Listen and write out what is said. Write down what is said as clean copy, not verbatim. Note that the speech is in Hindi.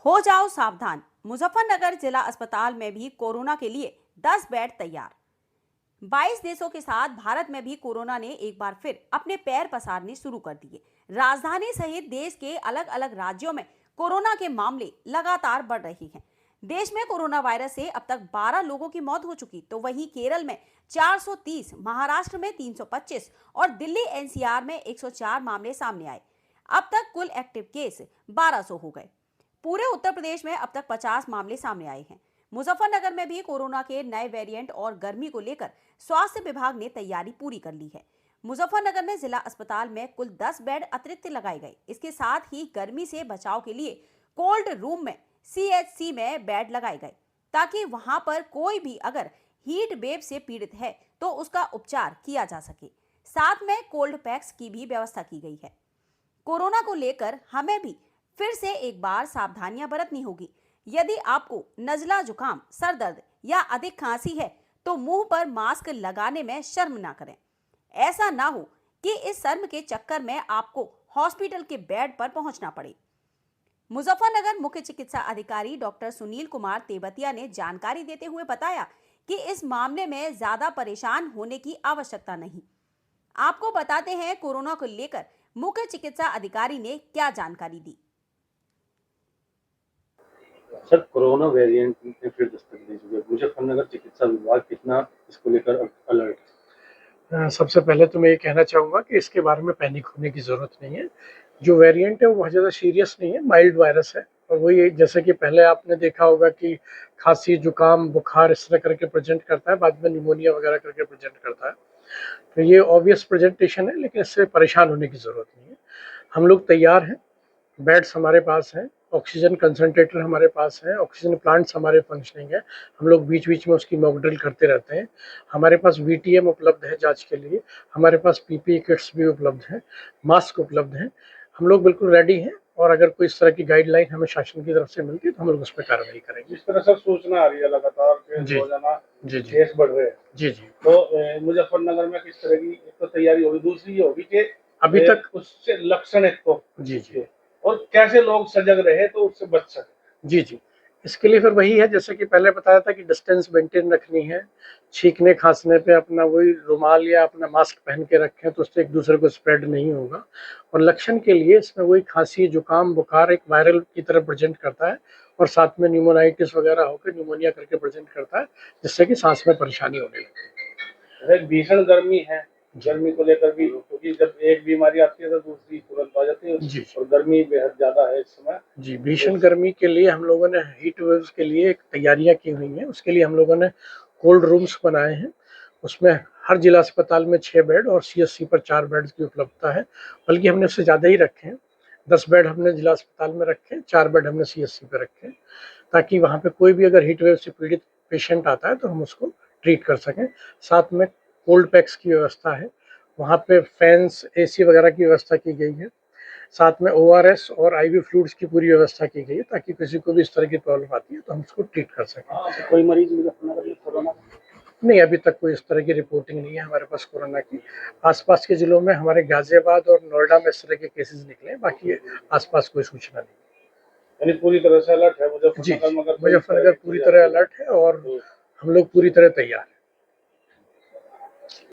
हो जाओ सावधान। मुजफ्फरनगर जिला अस्पताल में भी कोरोना के लिए 10 बेड तैयार। 22 देशों के साथ भारत में भी कोरोना ने एक बार फिर अपने पैर पसारने शुरू कर दिए। राजधानी सहित देश के अलग अलग राज्यों में कोरोना के मामले लगातार बढ़ रहे हैं। देश में कोरोना वायरस से अब तक 12 लोगों की मौत हो चुकी, तो वहीं केरल में 430, महाराष्ट्र में 325 और दिल्ली एनसीआर में 104 मामले सामने आए। अब तक कुल एक्टिव केस 1200 हो गए। पूरे उत्तर प्रदेश में अब तक 50 मामले सामने आए हैं। मुजफ्फरनगर में भी कोरोना के नए वेरिएंट और गर्मी को लेकर स्वास्थ्य विभाग ने तैयारी पूरी कर ली है। मुजफ्फरनगर में जिला अस्पताल में कुल 10 बेड अतिरिक्त लगाए गए। इसके साथ ही गर्मी से बचाव के लिए कोल्ड रूम में सीएचसी में बेड लगाए गए, ताकि वहां पर कोई भी अगर हीट वेव से पीड़ित है तो उसका उपचार किया जा सके। साथ में कोल्ड पैक्स की भी व्यवस्था की गई है। कोरोना को लेकर हमें भी फिर से एक बार सावधानियां बरतनी होगी। यदि आपको नजला, जुकाम, सर दर्द या अधिक खांसी है तो मुंह पर मास्क लगाने में शर्म ना करें। ऐसा ना हो कि इस शर्म के चक्कर में आपको हॉस्पिटल के बेड पर पहुंचना पड़े। मुजफ्फरनगर मुख्य चिकित्सा अधिकारी डॉक्टर सुनील कुमार तेवतिया ने जानकारी देते हुए बताया कि इस मामले में ज्यादा परेशान होने की आवश्यकता नहीं। आपको बताते हैं कोरोना को लेकर मुख्य चिकित्सा अधिकारी ने क्या जानकारी दी। सर, कोरोना वेरिएंट ने फिर दस्तक दी चुकी है। मुजफ्फरनगर चिकित्सा विभाग कितना इसको लेकर अलर्ट है? सबसे पहले तो मैं ये कहना चाहूँगा कि इसके बारे में पैनिक होने की ज़रूरत नहीं है। जो वेरिएंट है वो बहुत ज़्यादा सीरियस नहीं है, माइल्ड वायरस है। और वही जैसे कि पहले आपने देखा होगा कि खांसी, जुकाम, बुखार इस तरह करके प्रेजेंट करता है, बाद में निमोनिया वगैरह करके प्रेजेंट करता है। तो ये ऑब्वियस प्रेजेंटेशन है, लेकिन इससे परेशान होने की ज़रूरत नहीं है। हम लोग तैयार हैं, बेड्स हमारे पास हैं, ऑक्सीजन कंसंट्रेटर हमारे पास है, ऑक्सीजन प्लांट्स हमारे फंक्शनिंग है। हम लोग बीच बीच में उसकी मॉक ड्रिल करते रहते हैं। हमारे पास वीटीएम उपलब्ध है जांच के लिए, हमारे पास पीपीई किट्स भी उपलब्ध हैं, मास्क उपलब्ध हैं। हम लोग बिल्कुल रेडी हैं और अगर कोई इस तरह की गाइडलाइन हमें शासन की तरफ से मिलती है तो हम लोग उस पर कार्रवाई करेंगे। जिस तरह से सूचना आ रही है लगातार रोजाना केस बढ़ रहे हैं, जी, तो मुजफ्फरनगर में किस तरह की एक तो तैयारी होगी, दूसरी ये होगी कि अभी तक उससे लक्षण एक तो जी और कैसे लोग सजग रहे तो उससे बच सके। जी इसके लिए फिर वही है, जैसे कि पहले बताया था कि डिस्टेंस मेंटेन रखनी है। छींकने खांसने पे अपना वही रुमाल या अपना मास्क पहन के रखें तो उससे एक दूसरे को स्प्रेड नहीं होगा। और लक्षण के लिए इसमें वही खांसी, जुकाम, बुखार एक वायरल की तरह प्रेजेंट करता है और साथ में न्यूमोनाइटिस वगैरह होकर निमोनिया करके प्रेजेंट करता है, जिससे कि सांस में परेशानी होने लगती है। भीषण गर्मी है, गर्मी को लेकर भी, क्योंकि जब एक बीमारी आती है तो दूसरी तुरंत आ जाती है जी। और गर्मी बेहद ज्यादा है इस समय। जी, भीषण गर्मी के लिए हम लोगों ने हीट वेव्स के लिए एक तैयारियां की हुई हैं। उसके लिए हम लोगों ने कोल्ड रूम्स बनाए हैं। उसमें हर जिला अस्पताल में 6 बेड और सीएचसी पर 4 बेड की उपलब्धता है, बल्कि हमने उससे ज़्यादा ही रखे हैं। 10 बेड हमने जिला अस्पताल में रखे हैं, 4 बेड हमने सीएचसी पे रखे हैं, ताकि वहाँ पे कोई भी अगर हीट वेव से पीड़ित पेशेंट आता है तो हम उसको ट्रीट कर सकें। साथ में कोल्ड पैक्स की व्यवस्था है, वहाँ पे फैंस, एसी वगैरह की व्यवस्था की गई है। साथ में ओआरएस और आईवी फ्लूइड्स की पूरी व्यवस्था की गई है, ताकि किसी को भी इस तरह की प्रॉब्लम आती है तो हम उसको ट्रीट कर सकें। कोई मरीज मुजफ्फरनगर में कोरोना नहीं, अभी तक कोई इस तरह की रिपोर्टिंग नहीं है हमारे पास कोरोना की। आसपास के जिलों में हमारे गाजियाबाद और नोएडा में इस तरह के केसेस निकले, बाकी आसपास कोई सूचना नहीं। यानी पूरी तरह से अलर्ट है मुजफ्फरनगर पूरी तरह अलर्ट है और हम लोग पूरी तरह तैयार हैं।